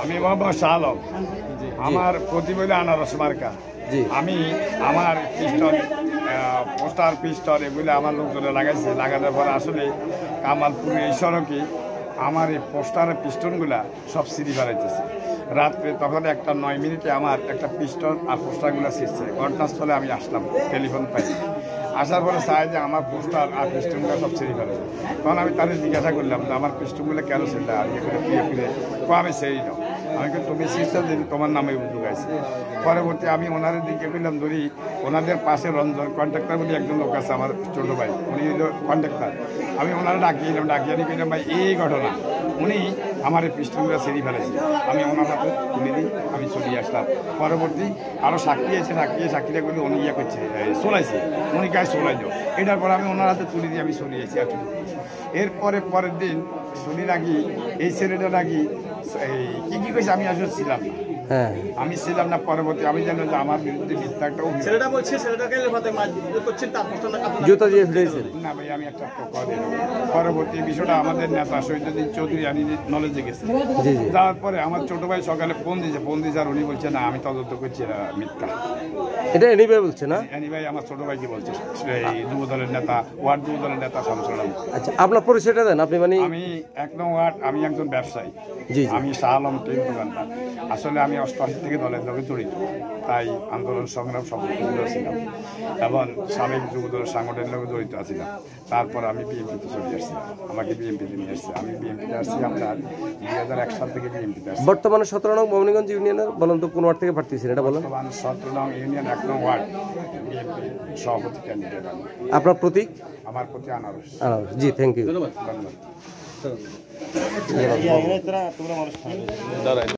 আমি মোহাম্মদ শাহ আলম। আমার প্রতিবলে আনারস মার্কা। আমি আমার পিস্টন পোস্টার পিস্টন এগুলো আমার লোকজনে লাগাইছে। লাগানোর পর আসলে কামালপুর এই সড়কে আমার এই পোস্টারের পিস্টনগুলা সব সিঁড়ি বাড়াইতেছে। রাত্রে তখন 1:09 মিনিটে আমার একটা পিস্টন আর পোস্টারগুলো ছিঁড়ছে। ঘটনাস্থলে আমি আসলাম, টেলিফোন পাই। আসার পরে চাই যে আমার পোস্টার আর পিস্টনগুলো সব ছিঁড়ে ফেলেছে। তখন আমি তাদের জিজ্ঞাসা করলাম যে আমার পিস্টনগুলো কেন ছিঁড়লে আর এখানে ফিরে ফিরে আমি সেই নাও। আমি কিন্তু তুমি শিখছো যে তোমার নামে উদ্যোগ আছে। পরবর্তী আমি ওনাদের দিকে বললাম ধরি ওনাদের পাশে রঞ্জন কন্ট্রাক্টর বলে একজন লোক আছে আমার ছোটো ভাই, উনি হলো কন্ট্রাক্টর। আমি ওনারা ডাকিয়ে আনি বললাম ভাই এই ঘটনা, উনি আমার এই পিস্টনগুলো ছিঁড়ে ফেলেছে। আমি ওনার হাতে তুলে দিই, আমি চলিয়ে আসলাম। পরবর্তী আরও সাক্ষী আছে, সাক্ষীরা করলে উনি ইয়ে করছে চলাইছে, উনি গায়ে চলাই যাও। এটার পর আমি ওনার হাতে তুলে দিয়ে আমি চলিয়েছি এতটুকু। এরপরে পরের দিন শুনি নাকি এই ছেলেটা নাকি এই কি কইছে আমি আসলে ছিলাম না। আমি ছিলাম না। পরবর্তী আমি জানো যে আমার বিরুদ্ধে মিথ্যা একটা ছেলেটা বলছে ছেলেটাকে করছেন তার জুতা দিয়ে ফিরেছে না ভাই, আমি একটা পরবর্তী বিষয়টা আমাদের নেতা শহীদুদ্দিন চৌধুরী আমি নলেজে গেছে। যাওয়ার পরে আমার ছোট ভাই সকালে ফোন দিয়েছে আর উনি বলছে না আমি তদন্ত করছি, এরা মিথ্যা। এটা এনি ভাই বলছে না? এনি ভাই আমার ছোট ভাইকে বলছে, এই যুব দলের নেতা, ওয়ার্ড যুব দলের নেতা শামসুল আলম। আচ্ছা, আপনার পরিচয়টা দেন। আপনি মানে? আমি 1 নং ওয়ার্ড, আমি একজন ব্যবসায়ী। আমি শাহ আলম টিম দোকানদার। আসলে আমি 88 থেকে দলের লগে জড়িত, তাই আন্দোলন সংগ্রাম সব ছিলাম এবং সাবেক যুব দলের সাংগঠনিক লগে জড়িত আছিলাম। তারপর আমি বিএনপিতে চলে আসছি, আমাকে বিএনপিতে নিয়ে আসছে। আমি বিএনপিতে আসছি আপনার 2001 সাল থেকে বিএনপিতে আসছি। বর্তমানে 17 নং মোমিনগঞ্জ ইউনিয়নের বলেন তো কোন ওয়ার্ড থেকে প্রার্থী ছিলেন এটা বলেন? 17 নং ইউনিয়ন 1 নং ওয়ার্ড বিএনপি সভাপতি ক্যান্ডিডেট। আপনার প্রতীক? আমার প্রতি আনারস। জি, থ্যাংক ইউ। ধন্যবাদ।